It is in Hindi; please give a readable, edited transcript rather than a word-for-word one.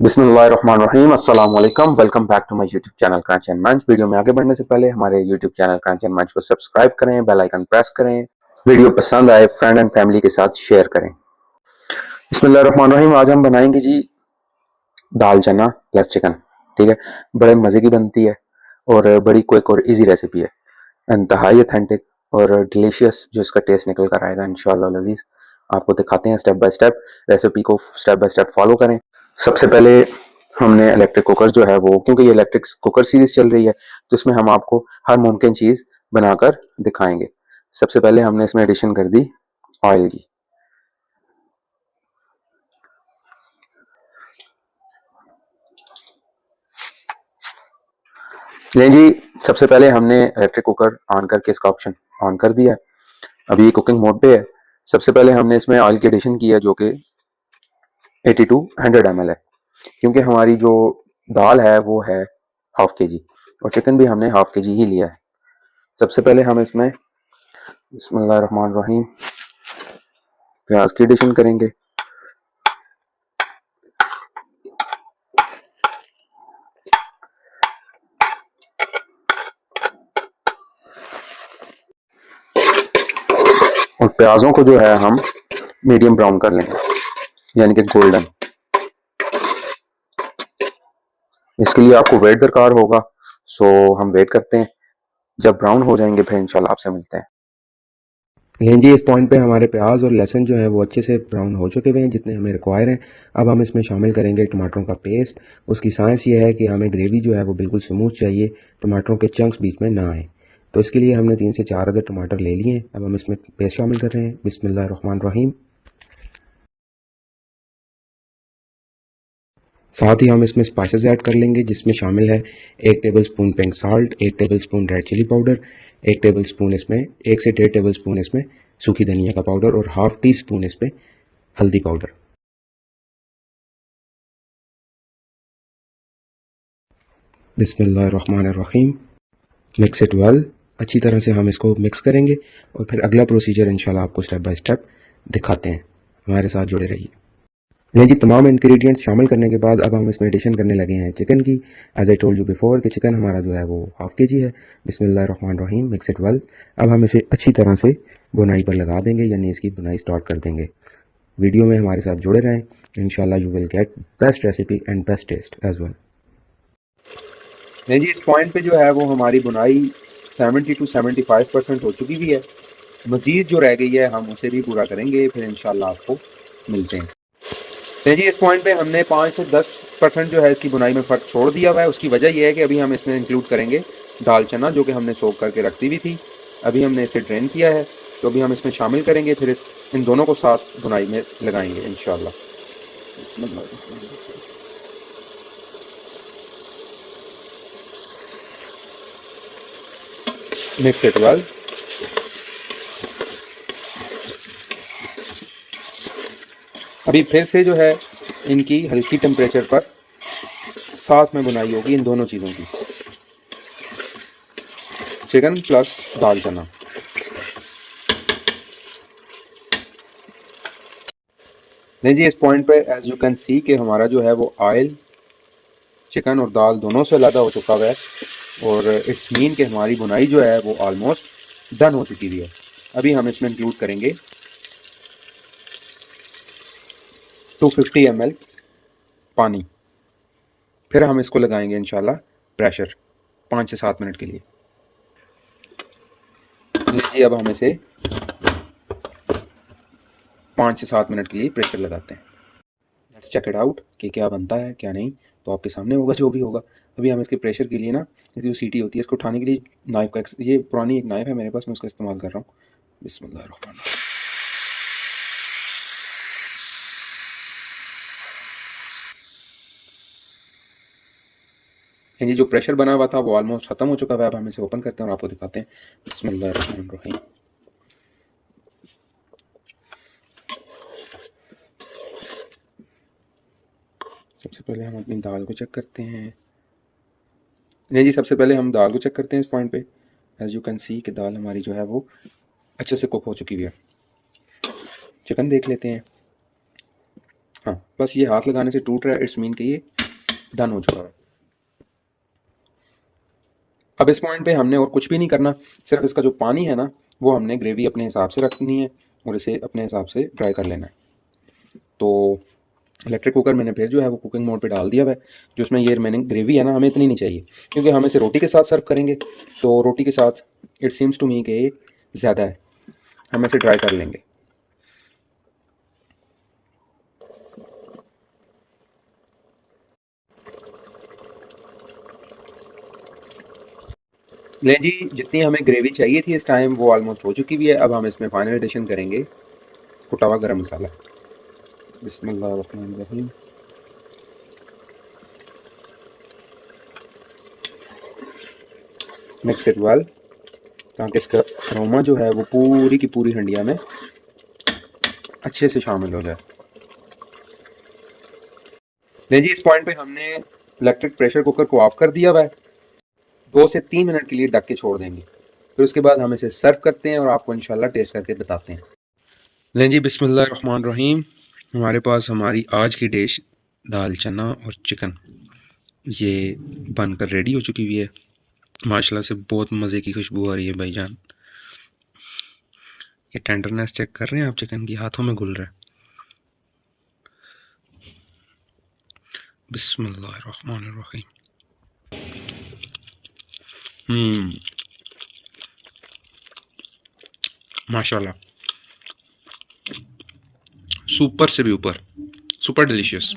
बिस्मिल्लाहिर्रहमानिर्रहीम अस्सलाम वालेकुम welcome back to my YouTube channel crunch and munch. Video में आगे बढ़ने से पहले हमारे यूट्यूब चैनल क्रंच एंड मंच को सब्सक्राइब करें, बेल आइकन प्रेस करें, वीडियो पसंद आए फ्रेंड एंड फैमिली के साथ शेयर करें। बिस्मिल्लाहिर्रहमानिर्रहीम। आज हम बनाएंगे जी दाल चना प्लस चिकन। ठीक है, बड़े मजे की बनती है और बड़ी क्विक और इजी रेसिपी है, इंतहाई ऑथेंटिक और डिलीशियस जो इसका टेस्ट निकल कर आएगा इंशाल्लाह लजीज। आपको दिखाते हैं स्टेप बाय स्टेप, रेसिपी को स्टेप बाय स्टेप फॉलो करें। सबसे पहले हमने इलेक्ट्रिक कुकर जो है वो, क्योंकि ये इलेक्ट्रिक कुकर सीरीज चल रही है तो इसमें हम आपको हर मुमकिन चीज बनाकर दिखाएंगे। सबसे पहले हमने इसमें एडिशन कर दी ऑयल की। नहीं जी, सबसे पहले हमने इलेक्ट्रिक कुकर ऑन करके इसका ऑप्शन ऑन कर दिया। अभी ये कुकिंग मोड पे है। सबसे पहले हमने इसमें ऑयल की एडिशन की है जो कि 8200 ml है, क्योंकि हमारी जो दाल है वो है हाफ के जी और चिकन भी हमने हाफ के जी ही लिया है। सबसे पहले हम इसमें बिस्मिल्लाहिर्रहमानिर्रहीम प्याज की एडिशन करेंगे। और प्याजों को जो है हम मीडियम ब्राउन कर लेंगे, यानी कि गोल्डन। इसके लिए आपको वेट दरकार होगा, सो हम वेट करते हैं। जब ब्राउन हो जाएंगे फिर इंशाल्लाह आपसे मिलते हैं। लेकिन जी इस पॉइंट पे हमारे प्याज और लहसुन जो है वो अच्छे से ब्राउन हो चुके हुए हैं, जितने हमें रिक्वायर हैं। अब हम इसमें शामिल करेंगे टमाटरों का पेस्ट। उसकी साइंस ये है कि हमें ग्रेवी जो है वो बिल्कुल स्मूथ चाहिए, टमाटरों के चंक्स बीच में ना आए। तो इसके लिए हमने 3 से 4 अदर टमाटर ले लिए हैं। अब हम इसमें पेस्ट शामिल कर रहे हैं। बिस्मिल्लाहिर्रहमानिर्रहीम। साथ ही हम इसमें स्पाइसेस ऐड कर लेंगे, जिसमें शामिल है 1 table spoon pink salt, 1 table spoon red chilli powder, 1 table spoon इसमें 1 से 1.5 टेबल स्पून इसमें सूखी धनिया का पाउडर और हाफ टी स्पून इसमें हल्दी पाउडर। बिस्मिल्लाहिर्रहमानिर्रहीम। Mix it well. अच्छी तरह से हम इसको मिक्स करेंगे और फिर अगला प्रोसीजर इंशाल्लाह आपको स्टेप बाय स्टेप दिखाते हैं। हमारे साथ जुड़े रहिए। ये जी तमाम इंग्रेडिएंट्स शामिल करने के बाद अब हम इसमें एडिशन करने लगे हैं चिकन की। As I told you before कि चिकन हमारा जो है वो हाफ के जी है। बिस्मिल्लाहिर्रहमानिर्रहीम। Mix it well. अब हम इसे अच्छी तरह से बुनाई पर लगा देंगे, यानी इसकी बुनाई स्टार्ट कर देंगे। वीडियो में हमारे साथ जुड़े रहें, इंशाल्लाह you will get best recipe and best taste as well. नहीं जी, इस पॉइंट पे जो है वो हमारी बुनाई 70 to 75% हो चुकी भी है। मज़ीद जो रह गई है हम उसे भी पूरा करेंगे, फिर इंशाल्लाह आपको मिलते हैं। नहीं जी, इस पॉइंट पे हमने 5 से 10% जो है इसकी बुनाई में फ़र्क छोड़ दिया हुआ है। उसकी वजह यह है कि अभी हम इसमें इंक्लूड करेंगे दाल चना, जो कि हमने सोक करके रख दी हुई थी। अभी हमने इसे ड्रेन किया है, तो अभी हम इसमें शामिल करेंगे, फिर इन दोनों को साथ बुनाई में लगाएंगे इंशाल्लाह। Mix it well. अभी फिर से जो है इनकी हल्की टेम्परेचर पर साथ में बुनाई होगी इन दोनों चीज़ों की, चिकन प्लस दाल चना। नहीं जी, इस पॉइंट पे एज यू कैन सी कि हमारा जो है वो ऑयल चिकन और दाल दोनों से अलग हो चुका हुआ है और इट्स मीन कि हमारी बुनाई जो है वो ऑलमोस्ट डन हो चुकी हुई है। अभी हम इसमें इंक्लूड करेंगे 250 ml पानी। फिर हम इसको लगाएंगे इंशाल्लाह प्रेशर 5 से 7 मिनट के लिए। लीजिए, अब हम इसे 5 से 7 मिनट के लिए प्रेशर लगाते हैं। लेट्स चेक इट आउट कि क्या बनता है क्या नहीं, तो आपके सामने होगा जो भी होगा। अभी हम इसके प्रेशर के लिए ना, इसकी जो सीटी होती है इसको उठाने के लिए नाइफ का, ये पुरानी एक नाइफ है मेरे पास, मैं उसका इस्तेमाल कर रहा हूँ। बिस्मिल्लाहिर्रहमानिर्रहीम। ये जो प्रेशर बना हुआ था वो ऑलमोस्ट खत्म हो चुका है। अब हम इसे ओपन करते हैं और आपको दिखाते हैं। बिस्मिल्लाहिर्रहमानिर्रहीम। सबसे पहले हम अपनी दाल को चेक करते हैं। नहीं जी, सबसे पहले हम दाल को चेक करते हैं इस पॉइंट पे। एज यू कैन सी कि दाल हमारी जो है वो अच्छे से कुक हो चुकी हुई है। चिकन देख लेते हैं। हाँ, बस ये हाथ लगाने से टूट रहा है, इट्स मीन कि ये डन हो चुका है। अब इस पॉइंट पे हमने और कुछ भी नहीं करना, सिर्फ इसका जो पानी है ना वो हमने ग्रेवी अपने हिसाब से रखनी है और इसे अपने हिसाब से ड्राई कर लेना है। तो इलेक्ट्रिक कुकर मैंने फिर जो है वो कुकिंग मोड पे डाल दिया है। जो इसमें ये रिमेनिंग ग्रेवी है ना हमें इतनी नहीं चाहिए, क्योंकि हम इसे रोटी के साथ सर्व करेंगे, तो रोटी के साथ इट सीम्स टू मी कि ज़्यादा है, हम इसे ड्राई कर लेंगे। ले जी, जितनी हमें ग्रेवी चाहिए थी इस टाइम वो ऑलमोस्ट हो चुकी भी है। अब हम इसमें फाइनल एडिशन करेंगे कुटा हुआ गरम मसाला। बिस्मिल्लाहिर्रहमानिर्रहीम। मिक्स इट वेल, ताकि इसका अरोमा जो है वो पूरी की पूरी हंडिया में अच्छे से शामिल हो जाए। नहीं जी, इस पॉइंट पे हमने इलेक्ट्रिक प्रेशर कुकर को ऑफ कर दिया हुआ है। 2 से 3 मिनट के लिए ढक के छोड़ देंगे, फिर उसके बाद हम इसे सर्व करते हैं और आपको इंशाल्लाह टेस्ट करके बताते हैं। लें जी, बिस्मिल्लाहिर्रहमानिर्रहीम। हमारे पास हमारी आज की डिश दाल चना और चिकन ये बनकर रेडी हो चुकी हुई है। माशाल्लाह से बहुत मज़े की खुशबू आ रही है भाईजान। ये टेंडरनेस चेक कर रहे हैं आप, चिकन की हाथों में घुल रहा है। बिस्मिल्लाहिर्रहमानिर्रहीम। माशाल्लाह, सुपर से भी ऊपर, सुपर डिलीशियस।